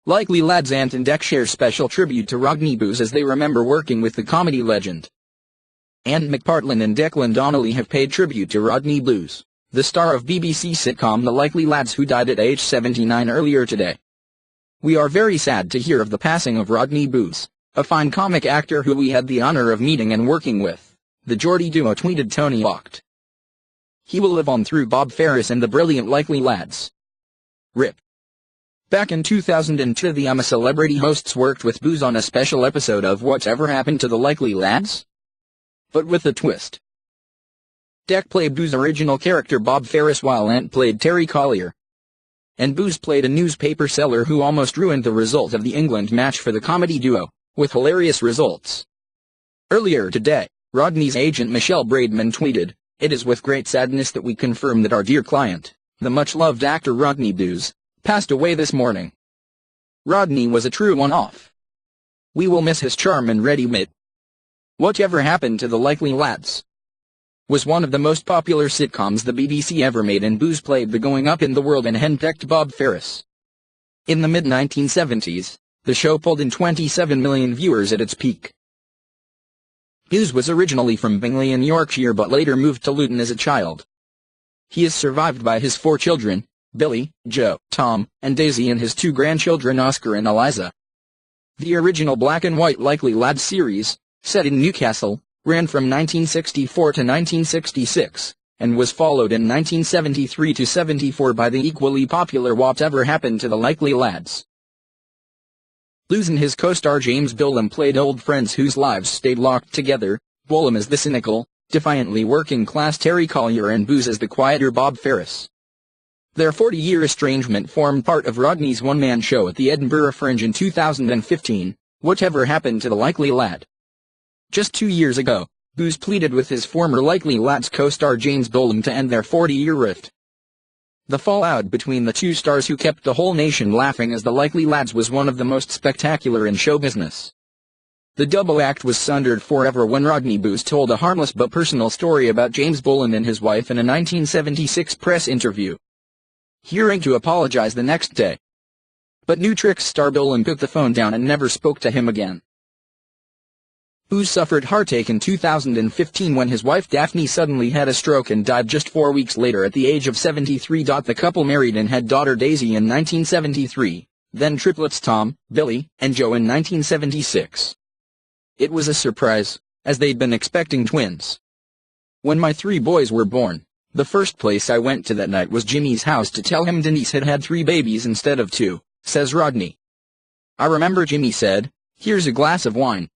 Likely Lads Ant and Dec share special tribute to Rodney Bewes as they remember working with the comedy legend. Ant McPartlin and Declan Donnelly have paid tribute to Rodney Bewes, the star of BBC sitcom The Likely Lads, who died at age 79 earlier today. "We are very sad to hear of the passing of Rodney Bewes, a fine comic actor who we had the honor of meeting and working with," the Geordie duo tweeted Tony Locht. "He will live on through Bob Ferris and the brilliant Likely Lads. RIP." Back in 2002, the I'm a Celebrity hosts worked with Bewes on a special episode of Whatever Happened to the Likely Lads? But with a twist. Dec played Bewes' original character Bob Ferris while Ant played Terry Collier. And Bewes played a newspaper seller who almost ruined the result of the England match for the comedy duo, with hilarious results. Earlier today, Rodney's agent Michelle Braidman tweeted, "It is with great sadness that we confirm that our dear client, the much-loved actor Rodney Bewes, passed away this morning. Rodney was a true one-off. We will miss his charm and ready wit." Whatever Happened to the Likely Lads was one of the most popular sitcoms the BBC ever made, and Bewes played the going-up-in-the-world and henpecked Bob Ferris. In the mid-1970s, the show pulled in 27 million viewers at its peak. Bewes was originally from Bingley in Yorkshire but later moved to Luton as a child. He is survived by his 4 children, Billy, Joe, Tom, and Daisy, and his 2 grandchildren Oscar and Eliza. The original black-and-white Likely Lads series, set in Newcastle, ran from 1964 to 1966, and was followed in 1973 to 74 by the equally popular Whatever Happened to the Likely Lads. Bewes and his co-star James Bullen played old friends whose lives stayed locked together, Bullen as the cynical, defiantly working-class Terry Collier and Bewes as the quieter Bob Ferris. Their 40-year estrangement formed part of Rodney's one-man show at the Edinburgh Fringe in 2015, Whatever Happened to the Likely Lad. Just 2 years ago, Bewes pleaded with his former Likely Lads co-star James Bullen to end their 40-year rift. The fallout between the two stars, who kept the whole nation laughing as the Likely Lads, was one of the most spectacular in show business. The double act was sundered forever when Rodney Bewes told a harmless but personal story about James Bullen and his wife in a 1976 press interview, hearing to apologize the next day. But new tricks star Bullen put the phone down and never spoke to him again. Bewes suffered heartache in 2015 when his wife Daphne suddenly had a stroke and died just 4 weeks later at the age of 73. The couple married and had daughter Daisy in 1973, then triplets Tom, Billy, and Joe in 1976. "It was a surprise, as they'd been expecting twins. When my 3 boys were born, the first place I went to that night was Jimmy's house to tell him Denise had had 3 babies instead of 2, says Rodney. "I remember Jimmy said, 'Here's a glass of wine,